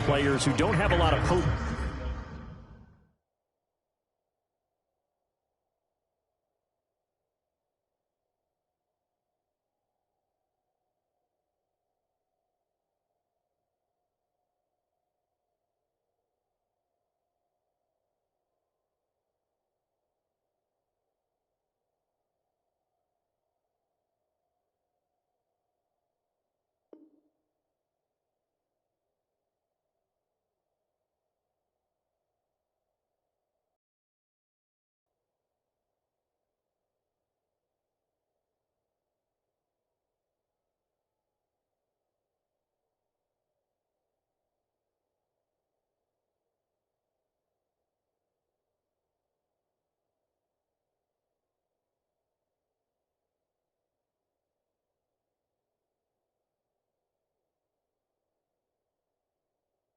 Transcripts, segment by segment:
players who don't have a lot of post.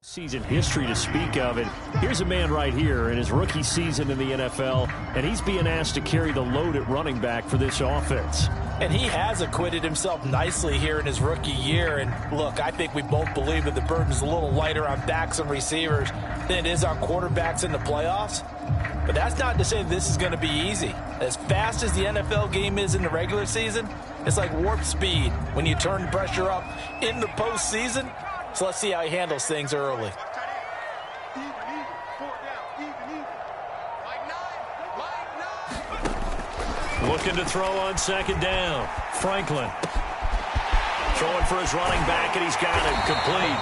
Season history to speak of, and here's a man right here in his rookie season in the NFL, and he's being asked to carry the load at running back for this offense. And he has acquitted himself nicely here in his rookie year. And look, I think we both believe that the burden's a little lighter on backs and receivers than it is on quarterbacks in the playoffs. But that's not to say this is going to be easy. As fast as the NFL game is in the regular season, it's like warp speed when you turn the pressure up in the postseason. So let's see how he handles things early. Looking to throw on second down. Franklin. Throwing for his running back, and he's got it complete.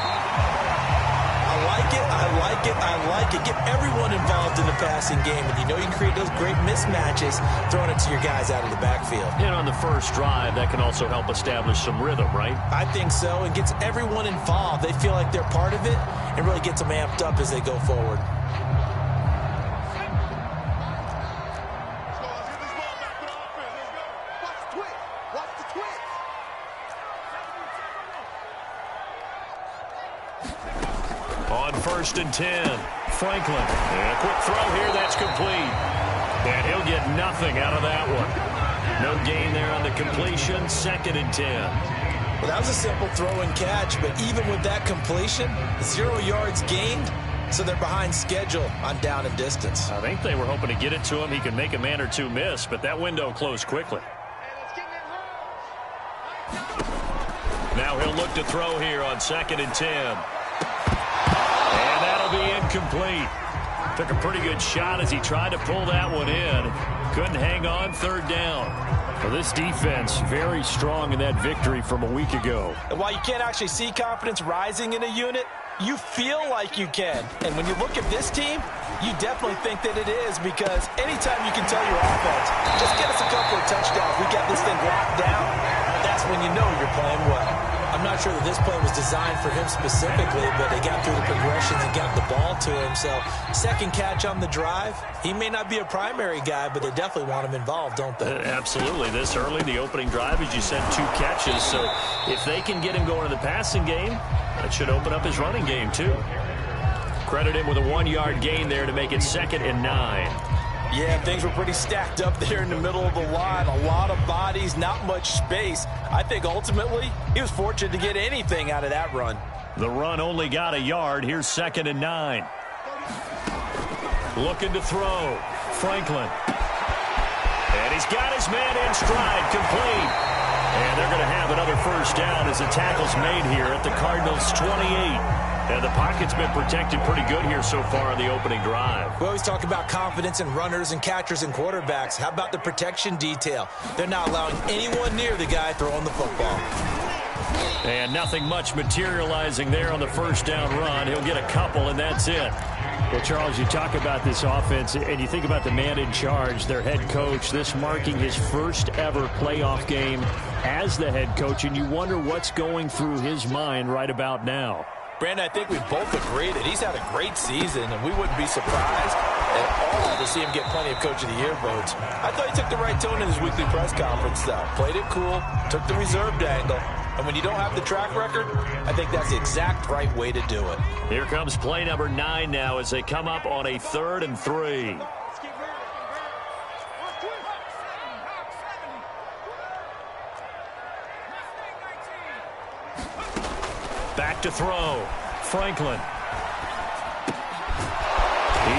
I like it, I like it, I like it. Get everyone involved in the passing game, and you know you can create those great mismatches throwing it to your guys out of the backfield. And on the first drive, that can also help establish some rhythm, right? I think so, and gets everyone involved. They feel like they're part of it, and really gets them amped up as they go forward. On 1st and 10, Franklin. And a quick throw here, that's complete. And he'll get nothing out of that one. No gain there on the completion, 2nd and 10. Well, that was a simple throw and catch, but even with that completion, 0 yards gained, so they're behind schedule on down and distance. I think they were hoping to get it to him. He could make a man or two miss, but that window closed quickly. Now he'll look to throw here on 2nd and 10. And that'll be incomplete. Took a pretty good shot as he tried to pull that one in. Couldn't hang on, 3rd down. Well, this defense very strong in that victory from a week ago. And while you can't actually see confidence rising in a unit, you feel like you can. And when you look at this team, you definitely think that it is, because anytime you can tell your offense, just get us a couple of touchdowns, we got this thing locked down, that's when you know you're playing well. I'm not sure that this play was designed for him specifically, but they got through the progressions and got the ball to him. So, second catch on the drive. He may not be a primary guy, but they definitely want him involved, don't they? Absolutely. This early, the opening drive, as you said, 2 catches. So, if they can get him going in the passing game, that should open up his running game, too. Credit him with a 1-yard gain there to make it 2nd and 9. Yeah, things were pretty stacked up there in the middle of the line. A lot of bodies, not much space. I think ultimately he was fortunate to get anything out of that run. The run only got a yard. Here's 2nd and 9. Looking to throw. Franklin. And he's got his man in stride, complete. And they're going to have another 1st down as the tackle's made here at the Cardinals' 28. And the pocket's been protected pretty good here so far on the opening drive. We always talk about confidence in runners and catchers and quarterbacks. How about the protection detail? They're not allowing anyone near the guy throwing the football. And nothing much materializing there on the 1st down run. He'll get a couple, and that's it. Well, Charles, you talk about this offense, and you think about the man in charge, their head coach, this marking his first ever playoff game as the head coach, and you wonder what's going through his mind right about now. Brandon, I think we both agree that he's had a great season, and we wouldn't be surprised at all to see him get plenty of Coach of the Year votes. I thought he took the right tone in his weekly press conference, though. Played it cool, took the reserved angle, and when you don't have the track record, I think that's the exact right way to do it. Here comes play number 9 now as they come up on a 3rd and 3. Back to throw. Franklin.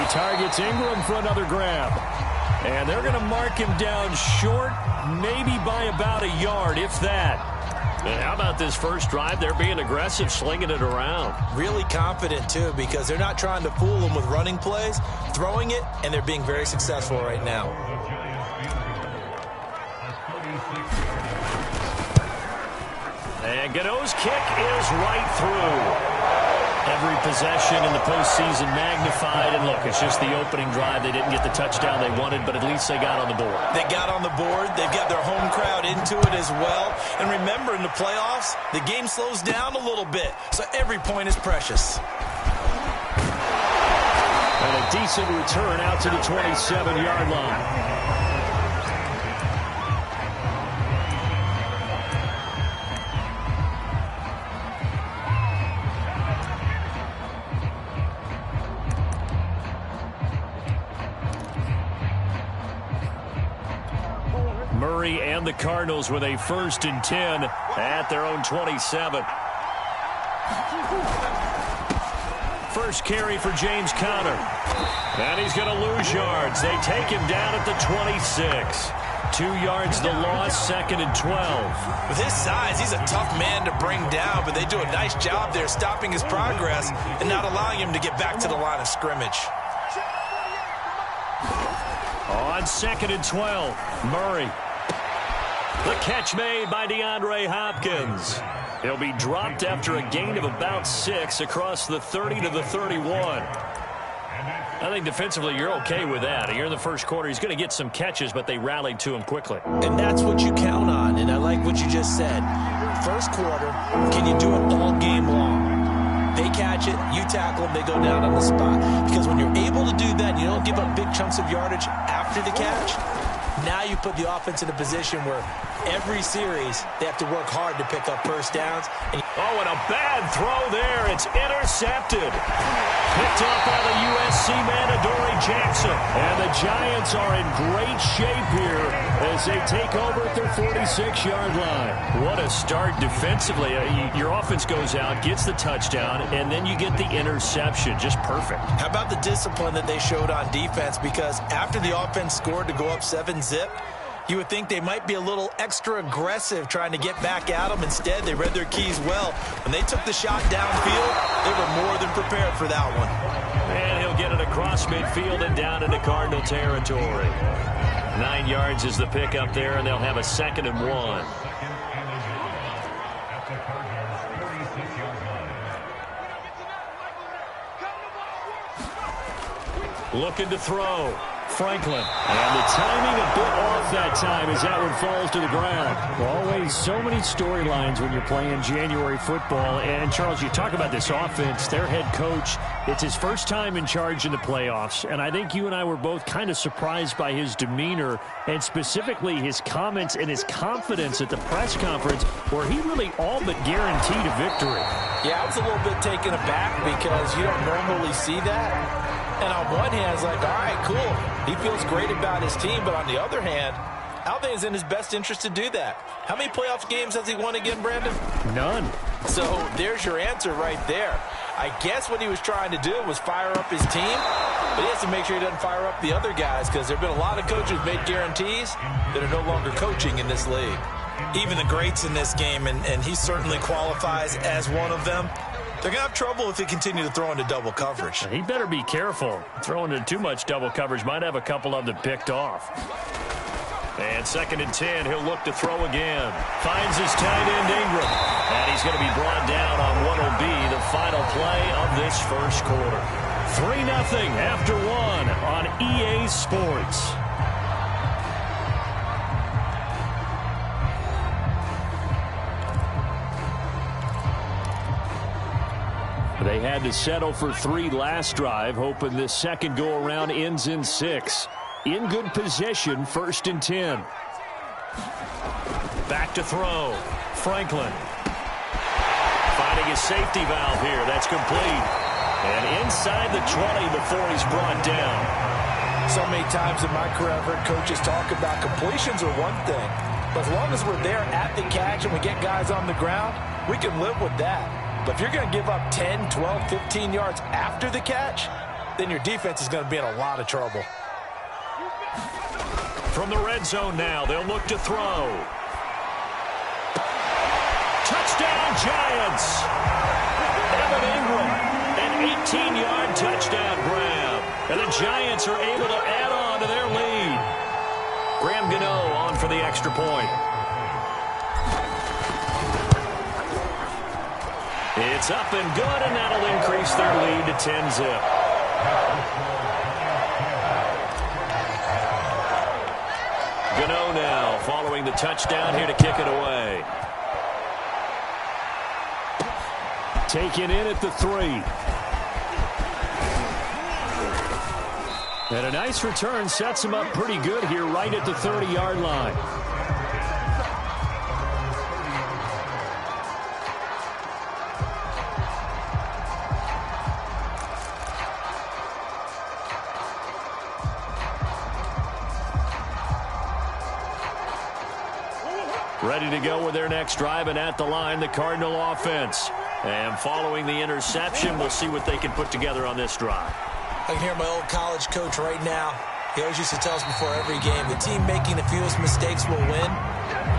targets Ingram for another grab. And they're going to mark him down short, maybe by about a yard, if that. And how about this first drive? They're being aggressive, slinging it around. Really confident, too, because they're not trying to fool them with running plays, throwing it, and they're being very successful right now. And Gano's kick is right through. Every possession in the postseason magnified. And look, it's just the opening drive. They didn't get the touchdown they wanted, but at least they got on the board. They got on the board. They've got their home crowd into it as well. And remember, in the playoffs, the game slows down a little bit, so every point is precious. And a decent return out to the 27-yard line. Murray and the Cardinals with a 1st and 10 at their own 27. First carry for James Conner. And he's going to lose yards. They take him down at the 26. 2 yards the loss, 2nd and 12. With his size, he's a tough man to bring down, but they do a nice job there stopping his progress and not allowing him to get back to the line of scrimmage. On 2nd and 12, Murray. The catch made by DeAndre Hopkins. He'll be dropped after a gain of about 6 across the 30 to the 31. I think defensively you're okay with that. Here in the first quarter, he's going to get some catches, but they rallied to him quickly. And that's what you count on, and I like what you just said. First quarter, can you do it all game long? They catch it, you tackle them, they go down on the spot. Because when you're able to do that, you don't give up big chunks of yardage after the catch. Now you put the offense in a position where every series they have to work hard to pick up first downs. And and a bad throw there. It's intercepted. Picked up by the USC man, Adoree Jackson. And the Giants are in great shape here as they take over at their 46-yard line. What a start defensively. Your offense goes out, gets the touchdown, and then you get the interception. Just perfect. How about the discipline that they showed on defense? Because after the offense scored to go up 7-zip, you would think they might be a little extra aggressive trying to get back at them. Instead, they read their keys well. When they took the shot downfield, they were more than prepared for that one. And he'll get it across midfield and down into Cardinal territory. 9 yards is the pickup there, and they'll have a 2nd and 1. Looking to throw. Franklin. And the timing a bit off that time as that one falls to the ground. Always so many storylines when you're playing January football. And, Charles, you talk about this offense. Their head coach, it's his first time in charge in the playoffs. And I think you and I were both kind of surprised by his demeanor and specifically his comments and his confidence at the press conference where he really all but guaranteed a victory. Yeah, I was a little bit taken aback because you don't normally see that. And on one hand, it's like, all right, cool. He feels great about his team. But on the other hand, I don't think it's in his best interest to do that. How many playoff games has he won again, Brandon? None. So there's your answer right there. I guess what he was trying to do was fire up his team, but he has to make sure he doesn't fire up the other guys because there have been a lot of coaches made guarantees that are no longer coaching in this league. Even the greats in this game, and he certainly qualifies as one of them. They're going to have trouble if they continue to throw into double coverage. He better be careful. Throwing into too much double coverage might have a couple of them picked off. And 2nd and 10, he'll look to throw again. Finds his tight end, Ingram. And he's going to be brought down on what will be the final play of this first quarter. 3-0 after 1 on EA Sports. They had to settle for 3 last drive, hoping this second go-around ends in 6. In good position, 1st and 10. Back to throw. Franklin. Finding a safety valve here. That's complete. And inside the 20 before he's brought down. So many times in my career, I've heard coaches talk about completions are one thing. But as long as we're there at the catch and we get guys on the ground, we can live with that. But if you're going to give up 10, 12, 15 yards after the catch, then your defense is going to be in a lot of trouble. From the red zone now, they'll look to throw. Touchdown, Giants! Evan Ingram, an 18-yard touchdown grab. And the Giants are able to add on to their lead. Graham Gano on for the extra point. It's up and good, and that'll increase their lead to 10-zip. Gano now following the touchdown here to kick it away. Taken in at the 3. And a nice return sets him up pretty good here right at the 30-yard line. Ready to go with their next drive, and at the line, the Cardinal offense. And following the interception, we'll see what they can put together on this drive. I can hear my old college coach right now. He always used to tell us before every game, the team making the fewest mistakes will win.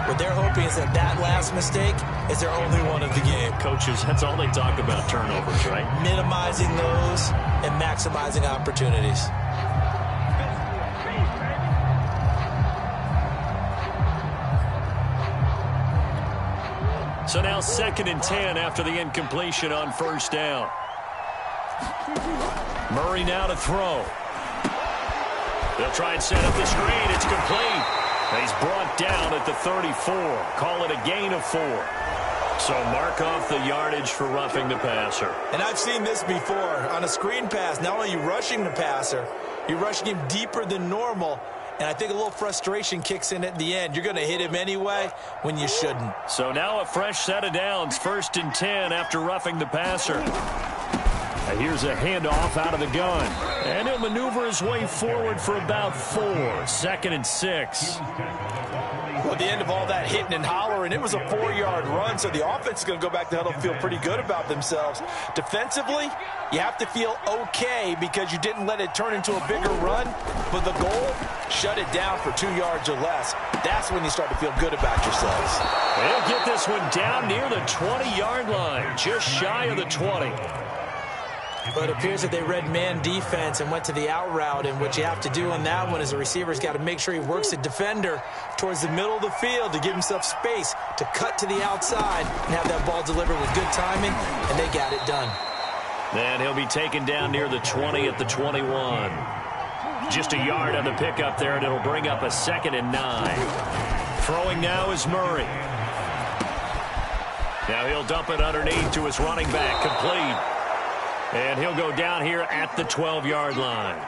What they're hoping is that that last mistake is their only one of the game. Coaches, that's all they talk about, turnovers, right? Minimizing those and maximizing opportunities. So now 2nd and 10 after the incompletion on first down. Murray now to throw. They'll try and set up the screen. It's complete. He's brought down at the 34. Call it a gain of 4. So mark off the yardage for roughing the passer. And I've seen this before. On a screen pass, not only are you rushing the passer, you're rushing him deeper than normal. And I think a little frustration kicks in at the end. You're going to hit him anyway when you shouldn't. So now a fresh set of downs. 1st and 10 after roughing the passer. And here's a handoff out of the gun. And he'll maneuver his way forward for about 4. 2nd and 6. Well, at the end of all that hitting and hollering, it was a 4-yard run, so the offense is going to go back to huddle and feel pretty good about themselves. Defensively, you have to feel okay because you didn't let it turn into a bigger run, but the goal, shut it down for 2 yards or less. That's when you start to feel good about yourselves. They'll get this one down near the 20-yard line, just shy of the 20. But it appears that they read man defense and went to the out route, and what you have to do on that one is the receiver's got to make sure he works the defender towards the middle of the field to give himself space to cut to the outside and have that ball delivered with good timing, and they got it done. And he'll be taken down near the 20 at the 21. Just a yard on the pickup there, and it'll bring up a 2nd and 9. Throwing now is Murray. Now he'll dump it underneath to his running back, complete. And he'll go down here at the 12-yard line.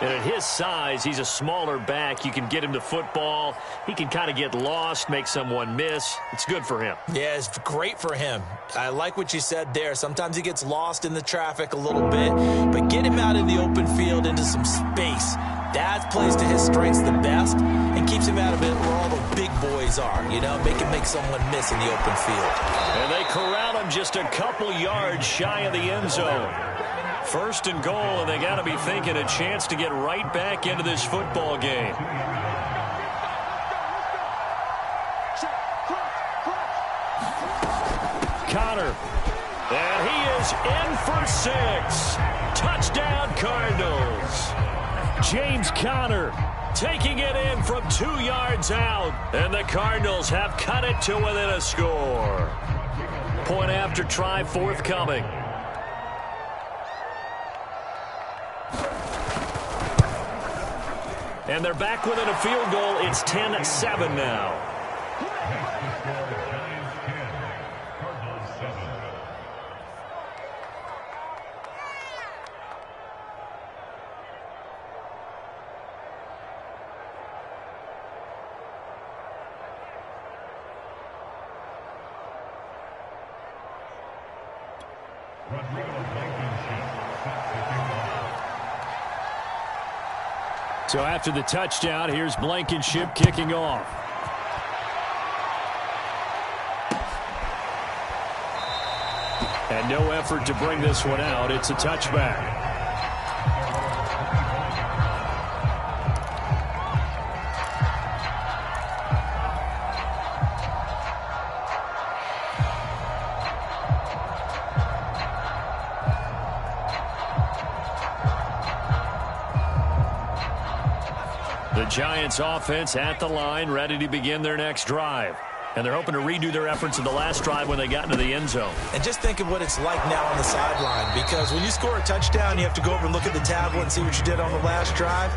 And at his size, he's a smaller back. You can get him to football. He can kind of get lost, make someone miss. It's good for him. Yeah, it's great for him. I like what you said there. Sometimes he gets lost in the traffic a little bit, but get him out in the open field into some space. That plays to his strengths the best and keeps him out of it where all the big boys are, you know, make someone miss in the open field. And they corral him just a couple yards shy of the end zone. 1st and goal, and they got to be thinking a chance to get right back into this football game. Connor. And he is in for 6. Touchdown, Cardinals. James Conner taking it in from 2 yards out. And the Cardinals have cut it to within a score. Point after try forthcoming. And they're back within a field goal. It's 10-7 now. So after the touchdown, here's Blankenship kicking off. And no effort to bring this one out. It's a touchback. The Giants offense at the line, ready to begin their next drive. And they're hoping to redo their efforts in the last drive when they got into the end zone. And just think of what it's like now on the sideline, because when you score a touchdown, you have to go over and look at the tablet and see what you did on the last drive.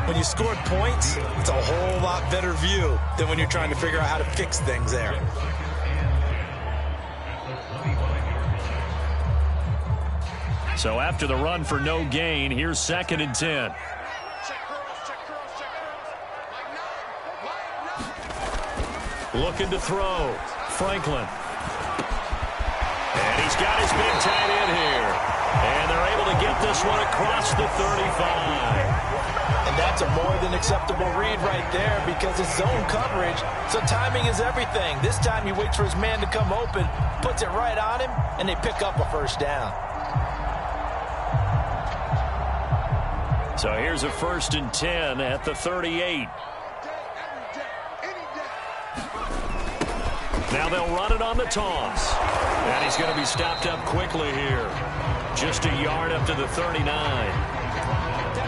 When you scored points, it's a whole lot better view than when you're trying to figure out how to fix things there. So after the run for no gain, here's 2nd and 10. Looking to throw. Franklin. And he's got his big tight end here. And they're able to get this one across the 35. And that's a more than acceptable read right there because it's zone coverage, so timing is everything. This time he waits for his man to come open, puts it right on him, and they pick up a first down. So here's a 1st and 10 at the 38. Now they'll run it on the toss. And he's going to be stopped up quickly here. Just a yard up to the 39.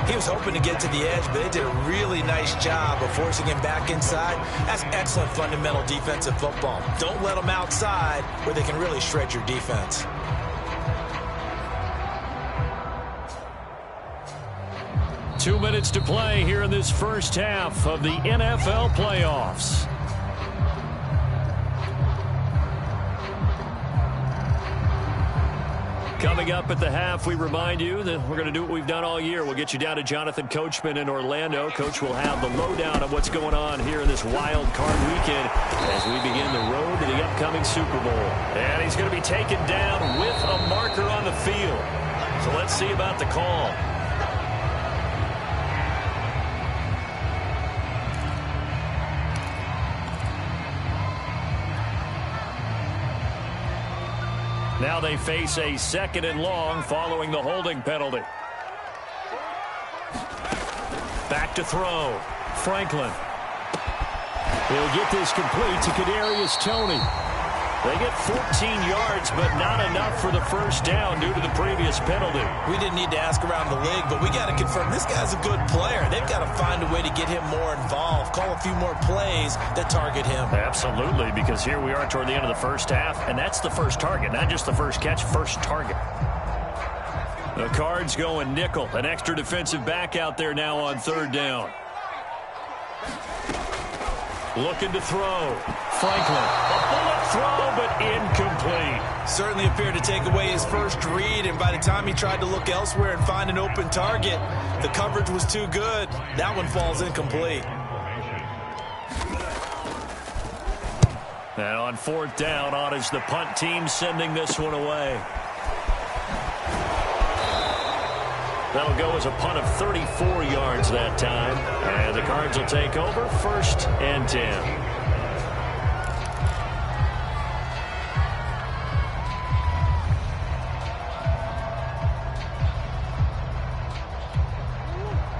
He was hoping to get to the edge, but they did a really nice job of forcing him back inside. That's excellent fundamental defensive football. Don't let them outside where they can really shred your defense. Two minutes to play here in this first half of the NFL playoffs. Coming up at the half, we remind you that we're going to do what we've done all year. We'll get you down to Jonathan Coachman in Orlando. Coach will have the lowdown of what's going on here in this wild card weekend as we begin the road to the upcoming Super Bowl. And he's going to be taken down with a marker on the field. So let's see about the call. Now they face a 2nd and long following the holding penalty. Back to throw. Franklin. He'll get this complete to Kadarius Toney. They get 14 yards, but not enough for the first down due to the previous penalty. We didn't need to ask around the league, but we got to confirm this guy's a good player. They've got to find a way to get him more involved, call a few more plays that target him. Absolutely, because here we are toward the end of the first half, and that's the first target, not just the first catch, first target. The Cards going nickel, an extra defensive back out there now on 3rd down. Looking to throw. Franklin. A bullet throw, but incomplete. Certainly appeared to take away his first read, and by the time he tried to look elsewhere and find an open target, the coverage was too good. That one falls incomplete. And on 4th down, on is the punt team sending this one away. That'll go as a punt of 34 yards that time. And the Cards will take over 1st and 10.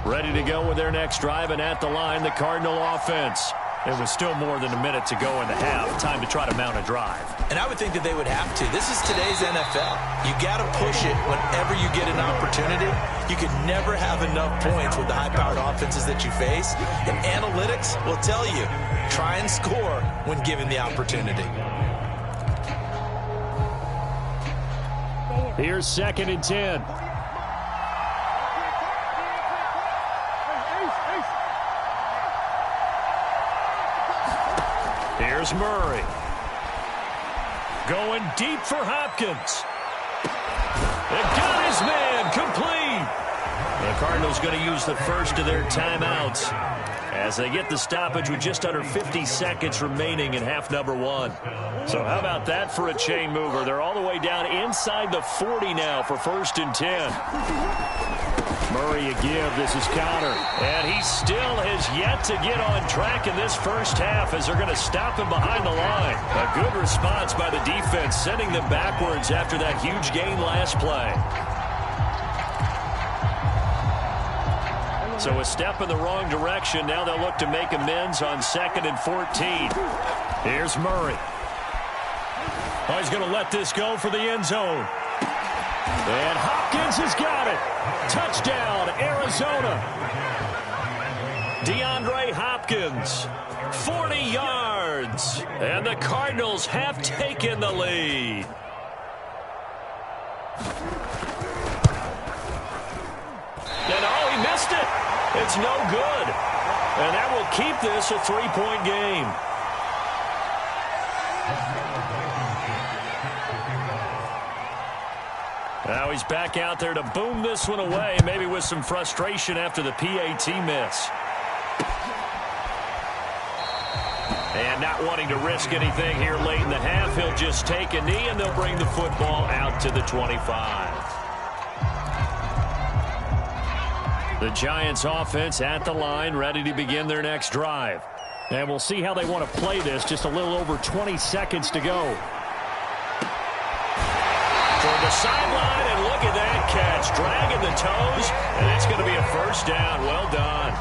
Ready to go with their next drive, and at the line, the Cardinal offense. There was still more than a minute to go in the half. Time to try to mount a drive. And I would think that they would have to. This is today's NFL. You got to push it whenever you get an opportunity. You can never have enough points with the high-powered offenses that you face. And analytics will tell you, try and score when given the opportunity. Here's 2nd and 10. Here's Murray. Going deep for Hopkins. They got his man complete. The Cardinals going to use the first of their timeouts as they get the stoppage with just under 50 seconds remaining in half number 1. So how about that for a chain mover? They're all the way down inside the 40 now for 1st and 10. Murray a give. This is counter. And he still has yet to get on track in this first half as they're going to stop him behind the line. A good response by the defense, sending them backwards after that huge gain last play. So a step in the wrong direction. Now they'll look to make amends on 2nd and 14. Here's Murray. Oh, he's going to let this go for the end zone. And Hopkins has got it. Touchdown, Arizona. DeAndre Hopkins, 40 yards. And the Cardinals have taken the lead. And oh, he missed it. It's no good. And that will keep this a 3-point game. Now he's back out there to boom this one away, maybe with some frustration after the PAT miss. And not wanting to risk anything here late in the half, he'll just take a knee and they'll bring the football out to the 25. The Giants offense at the line, ready to begin their next drive. And we'll see how they want to play this. Just a little over 20 seconds to go. Toward the sideline, and look at that catch. Dragging the toes, and it's going to be a first down. Well done.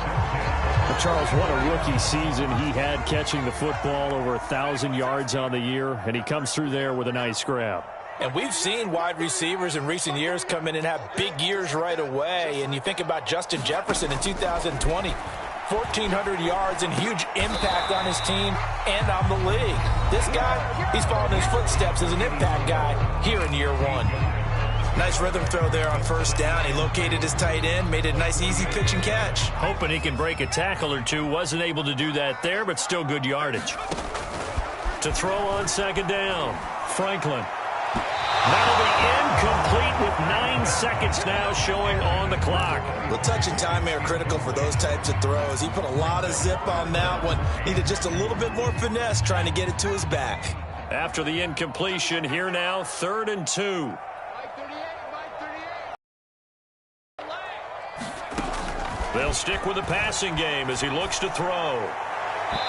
Well, Charles, what a rookie season he had, catching the football over 1,000 yards on the year, and he comes through there with a nice grab. And we've seen wide receivers in recent years come in and have big years right away. And you think about Justin Jefferson in 2020, 1,400 yards and huge impact on his team and on the league. This guy, he's following his footsteps as an impact guy here in year one. Nice rhythm throw there on first down. He located his tight end, made it a nice easy pitch and catch. Hoping he can break a tackle or two. Wasn't able to do that there, but still good yardage. To throw on second down, Franklin. That'll be incomplete with 9 seconds now showing on the clock. The touch and time are critical for those types of throws. He put a lot of zip on that one. Needed just a little bit more finesse trying to get it to his back. After the incompletion, here now, 3rd and 2. They'll stick with the passing game as he looks to throw.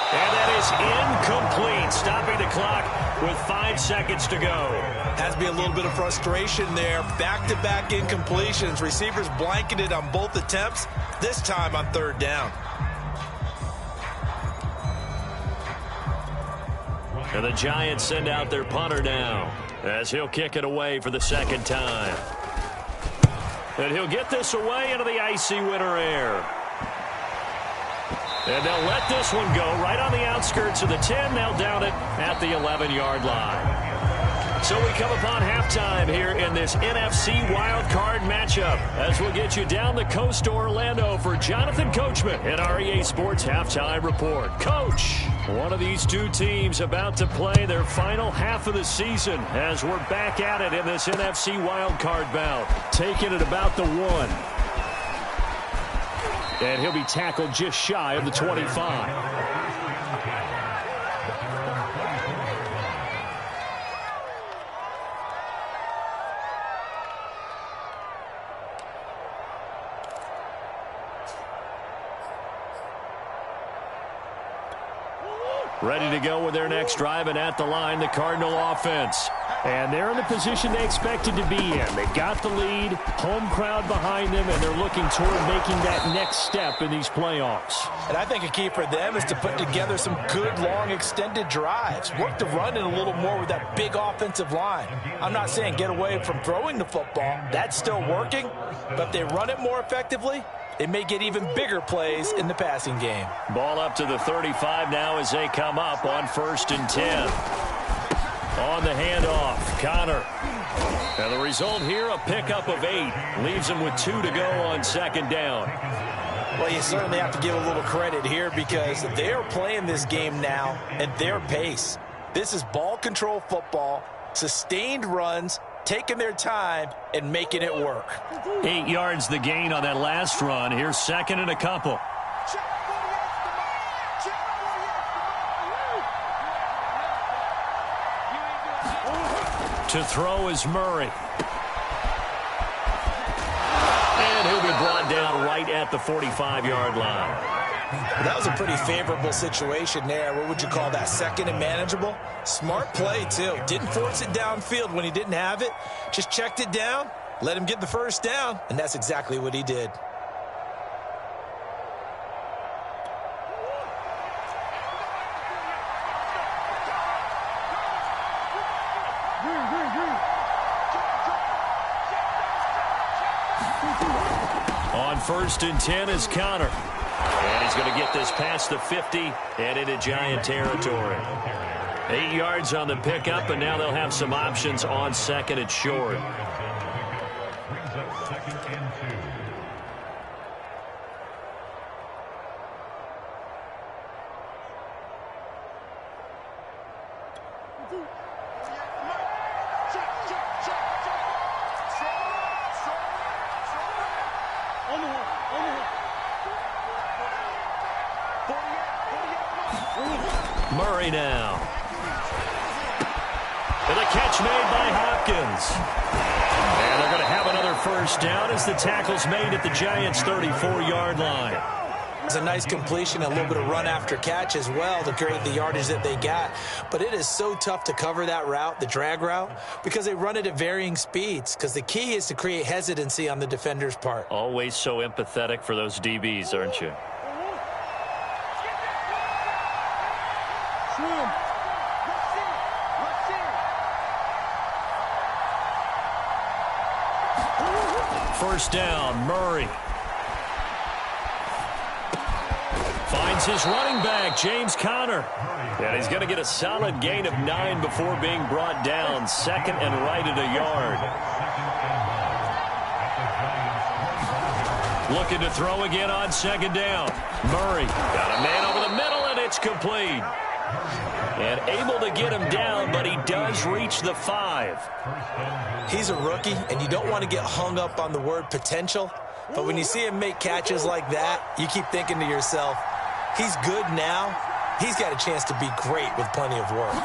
And that is incomplete, stopping the clock with 5 seconds to go. Has to be a little bit of frustration there. Back-to-back incompletions. Receivers blanketed on both attempts, this time on 3rd down. And the Giants send out their punter now as he'll kick it away for the 2nd time. And he'll get this away into the icy winter air. And they'll let this one go right on the outskirts of the 10. They'll down it at the 11-yard line. So we come upon halftime here in this NFC wildcard matchup as we'll get you down the coast to Orlando for Jonathan Coachman in our EA Sports Halftime Report. Coach, one of these two teams about to play their final half of the season as we're back at it in this NFC wildcard bout. Taking it about the 1. And he'll be tackled just shy of the 25. Ready to go with their next drive, and at the line, the Cardinal offense. And they're in the position they expected to be in. They've got the lead, home crowd behind them, and they're looking toward making that next step in these playoffs. And I think a key for them is to put together some good, long, extended drives. Work the run in a little more with that big offensive line. I'm not saying get away from throwing the football. That's still working. But if they run it more effectively, they may get even bigger plays in the passing game. Ball up to the 35 now as they come up on 1st and 10. On the handoff, Connor. And the result here, a pickup of 8. Leaves him with 2 to go on 2nd down. Well, you certainly have to give a little credit here because they're playing this game now at their pace. This is ball control football, sustained runs, taking their time and making it work. 8 yards the gain on that last run. Here's 2nd and a couple. To throw is Murray. And he'll be brought down right at the 45-yard line. That was a pretty favorable situation there. What would you call that? 2nd and manageable? Smart play, too. Didn't force it downfield when he didn't have it. Just checked it down, let him get the 1st down, and that's exactly what he did. On 1st and 10 is Connor. And he's going to get this past the 50 and into Giant territory. 8 yards on the pickup, and now they'll have some options on second and short. Murray now. And a catch made by Hopkins. And they're going to have another first down as the tackle's made at the Giants' 34-yard line. It's a nice completion, a little bit of run after catch as well to create the yardage that they got. But it is so tough to cover that route, the drag route, because they run it at varying speeds. Because the key is to create hesitancy on the defender's part. Always so empathetic for those DBs, aren't you? First down, Murray. Finds his running back, James Conner. And he's going to get a solid gain of 9 before being brought down. Second and right at a yard. Looking to throw again on second down. Murray got a man over the middle, and it's complete. And able to get him down, but he does reach the 5. He's a rookie, and you don't want to get hung up on the word potential. But when you see him make catches like that, you keep thinking to yourself, he's good now. He's got a chance to be great with plenty of work.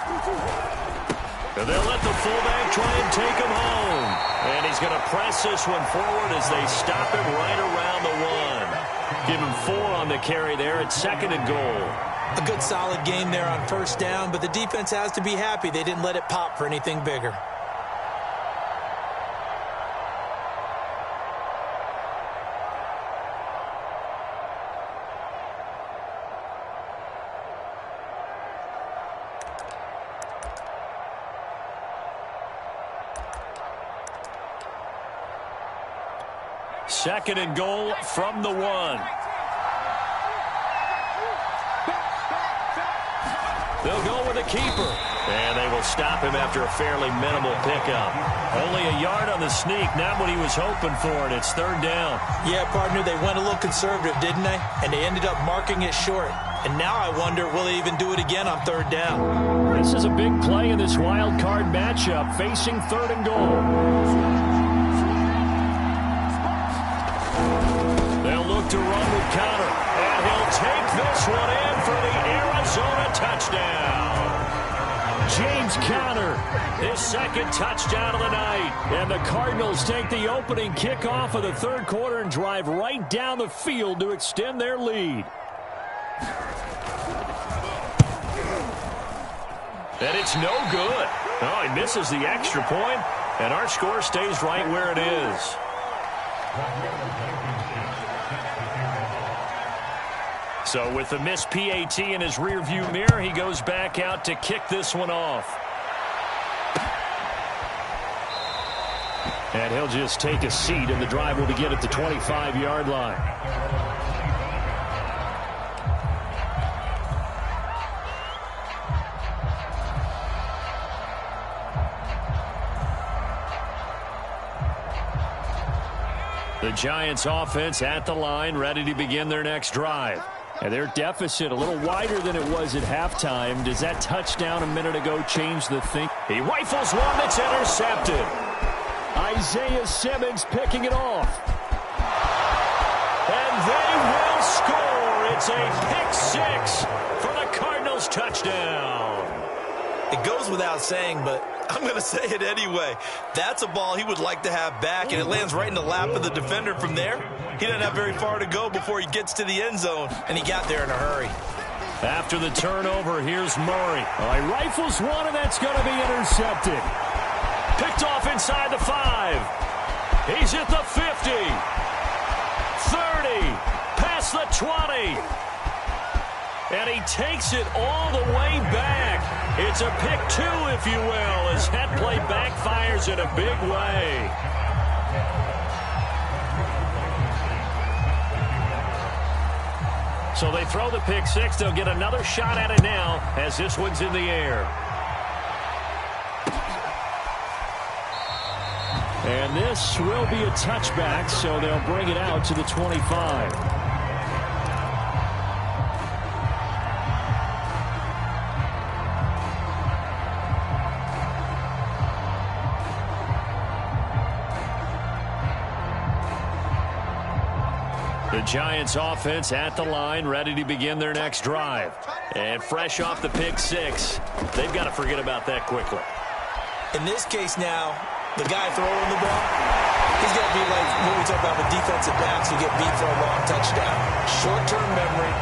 And they'll let the fullback try and take him home. And he's going to press this one forward as they stop him right around the 1. Give him 4 on the carry there at second and goal. A good solid game there on first down, but the defense has to be happy they didn't let it pop for anything bigger. Second and goal from the 1. They'll go with a keeper. And they will stop him after a fairly minimal pickup. Only a yard on the sneak, not what he was hoping for, and it's third down. Yeah, partner, they went a little conservative, didn't they? And they ended up marking it short. And now I wonder, will they even do it again on third down? This is a big play in this wild card matchup, facing third and goal. They'll look to run with Conner, and he'll take this one in for the Arizona touchdown. James Conner, his second touchdown of the night. And the Cardinals take the opening kickoff of the third quarter and drive right down the field to extend their lead. And it's no good. Oh, he misses the extra point, and our score stays right where it is. So with the missed PAT in his rearview mirror, he goes back out to kick this one off. And he'll just take a seat, and the drive will begin at the 25-yard line. The Giants offense at the line, ready to begin their next drive. And their deficit a little wider than it was at halftime. Does that touchdown a minute ago change the thing? He rifles one that's intercepted. Isaiah Simmons picking it off. And they will score. It's a pick six for the Cardinals touchdown. It goes without saying, but I'm going to say it anyway. That's a ball he would like to have back, and it lands right in the lap of the defender from there. He doesn't have very far to go before he gets to the end zone, and he got there in a hurry. After the turnover, here's Murray. He rifles one, and that's going to be intercepted. Picked off inside the 5. He's at the 50. 30. Past the 20. And he takes it all the way back. It's a pick 2, if you will, as that play backfires in a big way. So they throw the pick six. They'll get another shot at it now as this one's in the air. And this will be a touchback, so they'll bring it out to the 25. The Giants offense at the line, ready to begin their next drive. And fresh off the pick six, they've got to forget about that quickly. In this case now, the guy throwing the ball, he's going to be like what we talk about with defensive backs who get beat for a long touchdown. Short-term memory,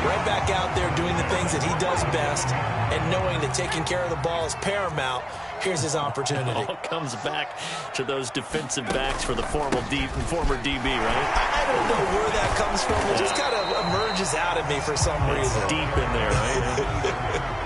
right back out there doing the things that he does best, and knowing that taking care of the ball is paramount. Here's his opportunity. It all comes back to those defensive backs for the former DB, right? I don't know where that comes from. It just kind of emerges out of me for some reason. It's deep in there, right?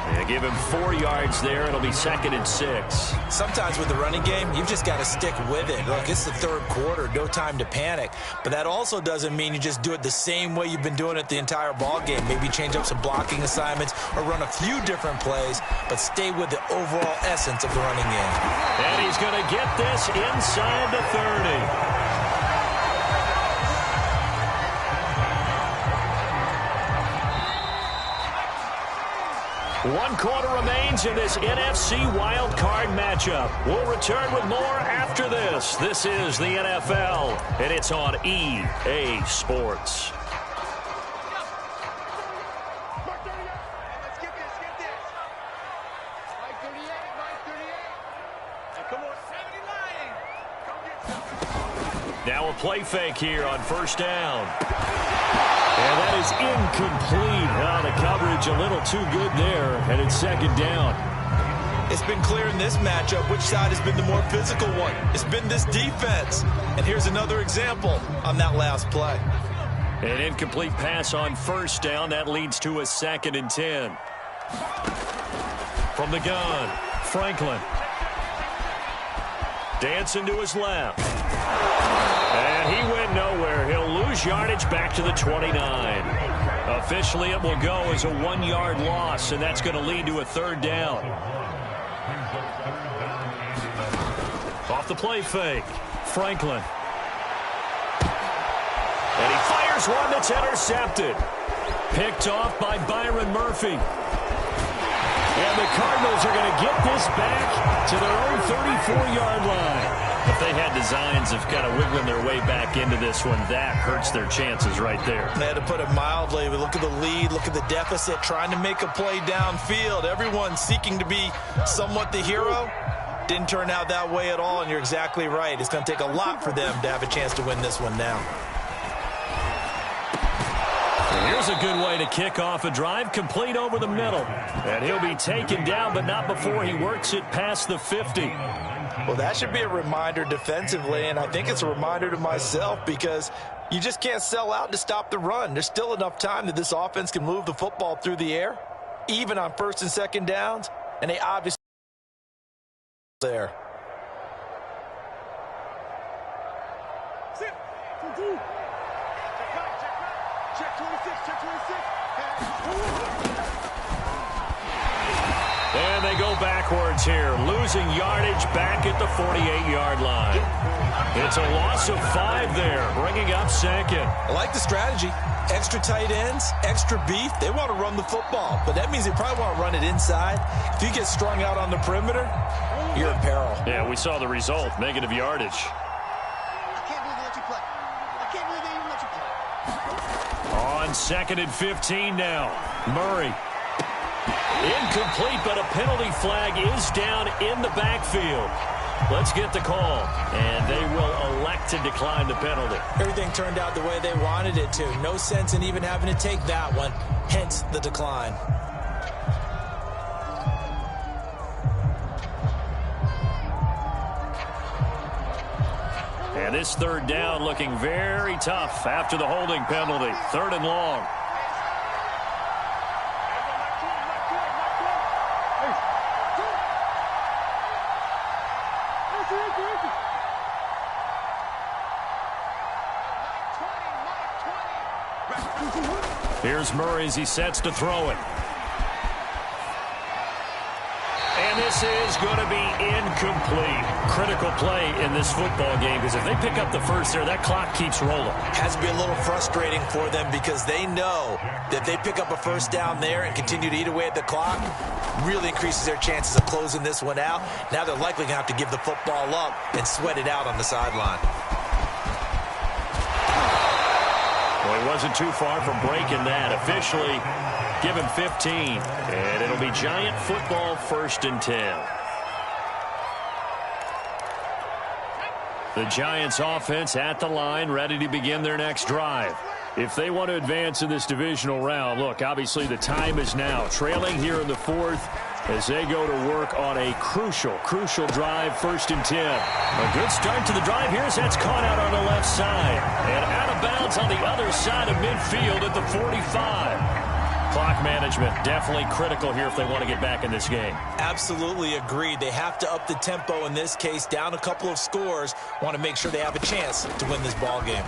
Yeah, give him 4 yards there. It'll be 2nd and 6. Sometimes with the running game, you've just got to stick with it. Look, it's the third quarter. No time to panic. But that also doesn't mean you just do it the same way you've been doing it the entire ball game. Maybe change up some blocking assignments or run a few different plays, but stay with the overall essence of the running game. And he's going to get this inside the 30. 1 quarter remains in this NFC wildcard matchup. We'll return with more after this. This is the NFL, and it's on EA Sports. Now a play fake here on first down. And that is incomplete. The coverage a little too good there, and it's 2nd down. It's been clear in this matchup which side has been the more physical one. It's been this defense. And here's another example on that last play. An incomplete pass on first down. That leads to a 2nd and 10. From the gun, Franklin. Dancing to his left. And he went nowhere. He'll lose yardage back to the 29. Officially, it will go as a 1-yard loss, and that's going to lead to a 3rd down. Off the play fake, Franklin. And he fires one that's intercepted. Picked off by Byron Murphy. And the Cardinals are going to get this back to their own 34-yard line. If they had designs of kind of wiggling their way back into this one, that hurts their chances right there. They had to put it mildly. But look at the lead. Look at the deficit. Trying to make a play downfield. Everyone seeking to be somewhat the hero. Didn't turn out that way at all, and you're exactly right. It's going to take a lot for them to have a chance to win this one now. Here's a good way to kick off a drive, complete over the middle. And he'll be taken down, but not before he works it past the 50. Well, that should be a reminder defensively, and I think it's a reminder to myself because you just can't sell out to stop the run. There's still enough time that this offense can move the football through the air, even on 1st and 2nd downs, and they obviously there. And they go backwards here, losing yardage back at the 48-yard line. It's a loss of 5 there, bringing up 2nd. I like the strategy. Extra tight ends, extra beef. They want to run the football, but that means they probably want to run it inside. If you get strung out on the perimeter, you're in peril. Yeah, we saw the result, negative yardage. I can't believe they let you play. I can't believe they even let you play. On 2nd and 15 now, Murray. Incomplete, but a penalty flag is down in the backfield. Let's get the call, and they will elect to decline the penalty. Everything turned out the way they wanted it to. No sense in even having to take that one, hence the decline. And this 3rd down looking very tough after the holding penalty. 3rd and long. Here's Murray as he sets to throw it. And this is going to be incomplete. Critical play in this football game, because if they pick up the first there, that clock keeps rolling. Has to be a little frustrating for them because they know that they pick up a first down there and continue to eat away at the clock, really increases their chances of closing this one out. Now they're likely going to have to give the football up and sweat it out on the sideline. Well, he wasn't too far from breaking that. Officially, give him 15. And it'll be Giant football, 1st and 10. The Giants offense at the line, ready to begin their next drive. If they want to advance in this divisional round, look, obviously the time is now. Trailing here in the 4th as they go to work on a crucial drive, 1st and 10. A good start to the drive here as that's caught out on the left side. And out of bounds on the other side of midfield at the 45. Clock management definitely critical here if they want to get back in this game. Absolutely agreed. They have to up the tempo in this case, down a couple of scores. Want to make sure they have a chance to win this ball game.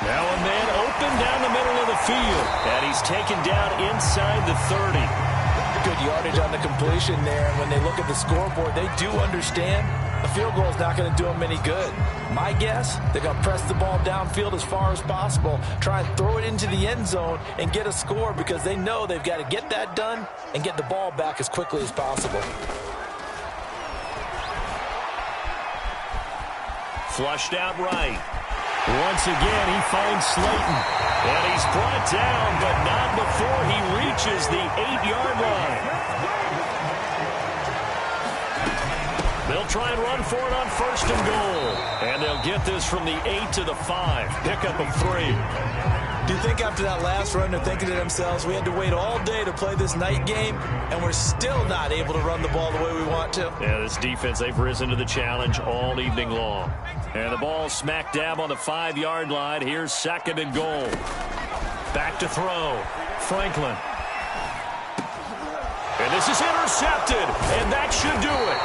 Now a man open down the middle of the field, and he's taken down inside the 30. Good yardage on the completion there. When they look at the scoreboard, they do understand a field goal is not going to do them any good. My guess, they're going to press the ball downfield as far as possible, try and throw it into the end zone and get a score because they know they've got to get that done and get the ball back as quickly as possible. Flushed out right. Once again, he finds Slayton. And he's brought down, but not before he reaches the 8-yard line. They'll try and run for it on 1st and goal. And they'll get this from the 8 to the 5. Pickup of 3. Do you think after that last run they're thinking to themselves, we had to wait all day to play this night game, and we're still not able to run the ball the way we want to? Yeah, this defense, they've risen to the challenge all evening long. And the ball smack dab on the 5-yard line. Here's 2nd and goal. Back to throw. Franklin. And this is intercepted, and that should do it.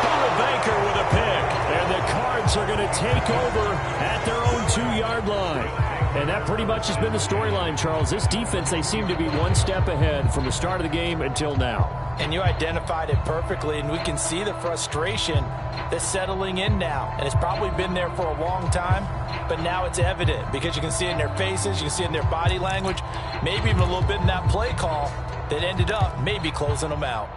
Buda Baker with a pick, and the Cards are going to take over at their own 2-yard line. And that pretty much has been the storyline, Charles. This defense, they seem to be one step ahead from the start of the game until now. And you identified it perfectly, and we can see the frustration that's settling in now. And it's probably been there for a long time, but now it's evident because you can see it in their faces, you can see it in their body language, maybe even a little bit in that play call that ended up maybe closing them out.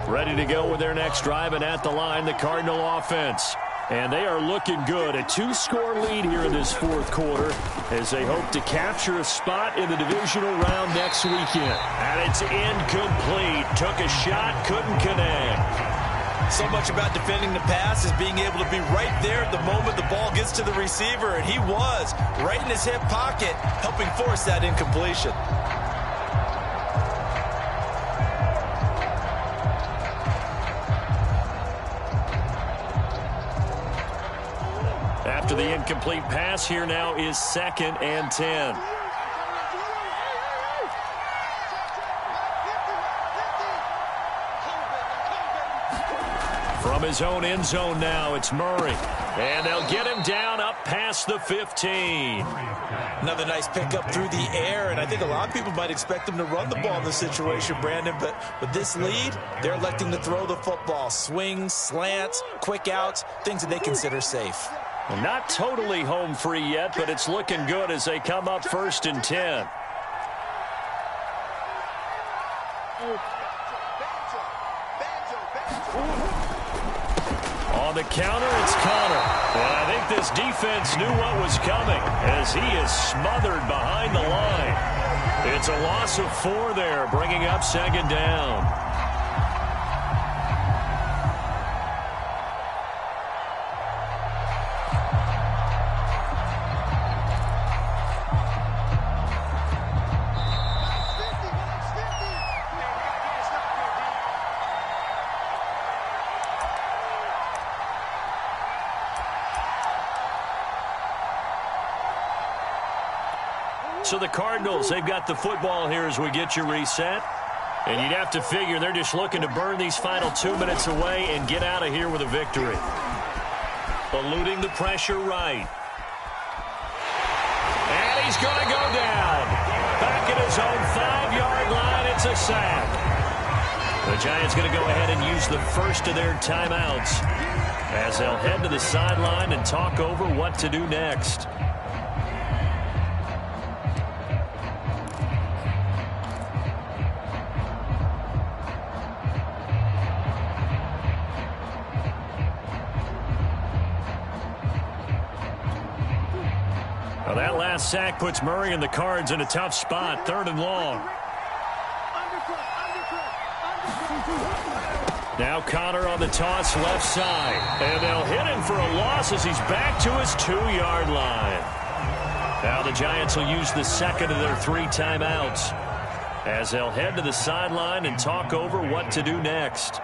Ready to go with their next drive, and at the line, the Cardinal offense. And they are looking good. A 2-score lead here in this 4th quarter as they hope to capture a spot in the divisional round next weekend. And it's incomplete. Took a shot, couldn't connect. So much about defending the pass is being able to be right there at the moment the ball gets to the receiver, and he was right in his hip pocket, helping force that incompletion. After the incomplete pass, here now is 2nd and 10. From his own end zone now, it's Murray. And they'll get him down up past the 15. Another nice pickup through the air, and I think a lot of people might expect him to run the ball in this situation, Brandon, but with this lead, they're electing to throw the football. Swings, slants, quick outs, things that they consider safe. Well, not totally home free yet, but it's looking good as they come up 1st and 10. On the counter, it's Connor. And I think this defense knew what was coming as he is smothered behind the line. It's a loss of 4 there, bringing up 2nd down. So the Cardinals, they've got the football here as we get you reset. And you'd have to figure they're just looking to burn these final 2 minutes away and get out of here with a victory. Eluding the pressure right. And he's going to go down. Back at his own 5-yard line, it's a sack. The Giants going to go ahead and use the first of their timeouts as they'll head to the sideline and talk over what to do next. Well, that last sack puts Murray and the Cards in a tough spot, 3rd and long. Now Connor on the toss left side. And they'll hit him for a loss as he's back to his 2-yard line. Now the Giants will use the second of their 3 timeouts as they'll head to the sideline and talk over what to do next.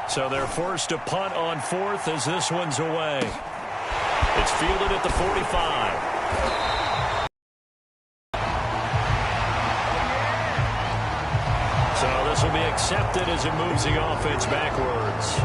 So they're forced to punt on 4th as this one's away. It's fielded at the 45. So this will be accepted as it moves the offense backwards.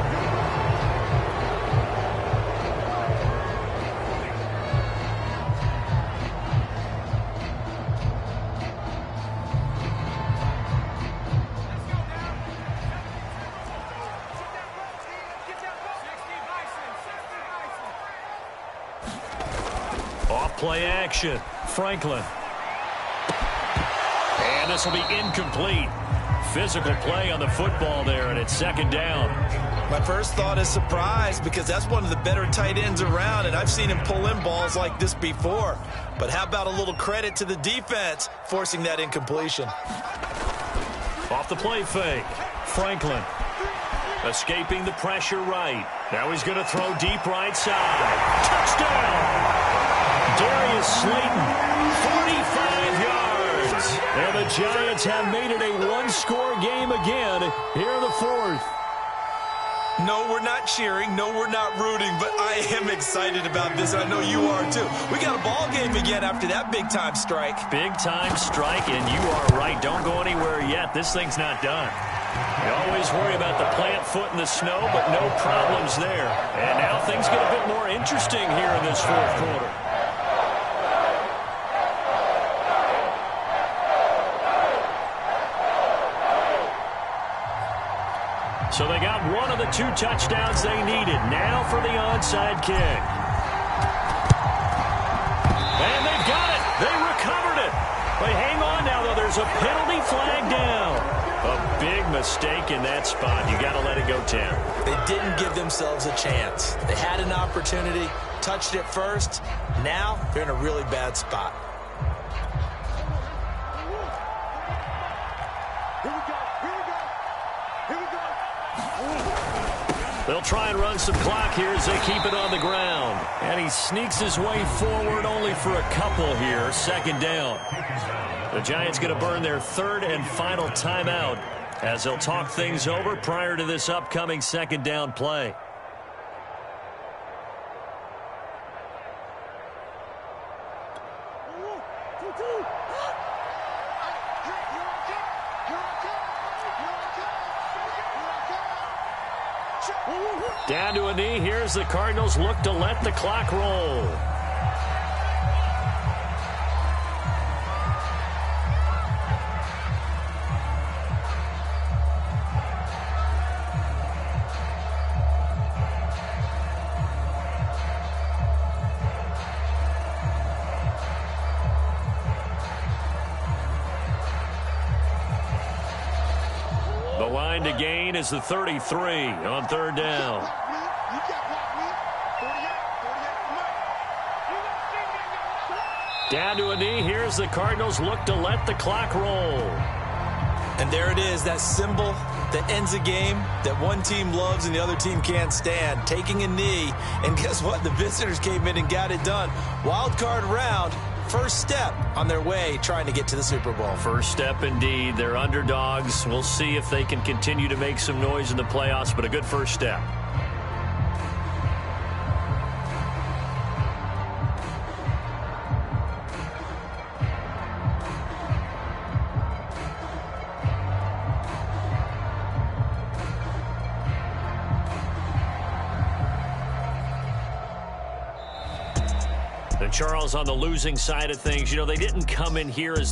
Play action. Franklin. And this will be incomplete. Physical play on the football there, and it's 2nd down. My first thought is surprise because that's one of the better tight ends around, and I've seen him pull in balls like this before. But how about a little credit to the defense forcing that incompletion? Off the play fake. Franklin. Escaping the pressure right. Now he's going to throw deep right side. Touchdown! Darius Slayton, 45 yards. And the Giants have made it a one-score game again here in the 4th. No, we're not cheering. No, we're not rooting. But I am excited about this. I know you are, too. We got a ball game again after that big-time strike. Big-time strike, and you are right. Don't go anywhere yet. This thing's not done. You always worry about the plant foot in the snow, but no problems there. And now things get a bit more interesting here in this 4th quarter. So they got one of the 2 touchdowns they needed. Now for the onside kick. And they've got it. They recovered it. They hang on now, though. There's a penalty flag down. A big mistake in that spot. You got to let it go 10. They didn't give themselves a chance. They had an opportunity, touched it first. Now they're in a really bad spot. They'll try and run some clock here as they keep it on the ground. And he sneaks his way forward only for a couple here. 2nd down. The Giants going to burn their 3rd and final timeout as they'll talk things over prior to this upcoming 2nd down play. Down to a knee. Here's the Cardinals look to let the clock roll. The line to gain is the 33 on 3rd down. Down to a knee. Here's the Cardinals look to let the clock roll. And there it is, that symbol that ends a game that one team loves and the other team can't stand. Taking a knee. And guess what? The visitors came in and got it done. Wild card round. First step on their way trying to get to the Super Bowl. First step indeed. They're underdogs. We'll see if they can continue to make some noise in the playoffs, but a good first step. And Charles, on the losing side of things, you know, they didn't come in here as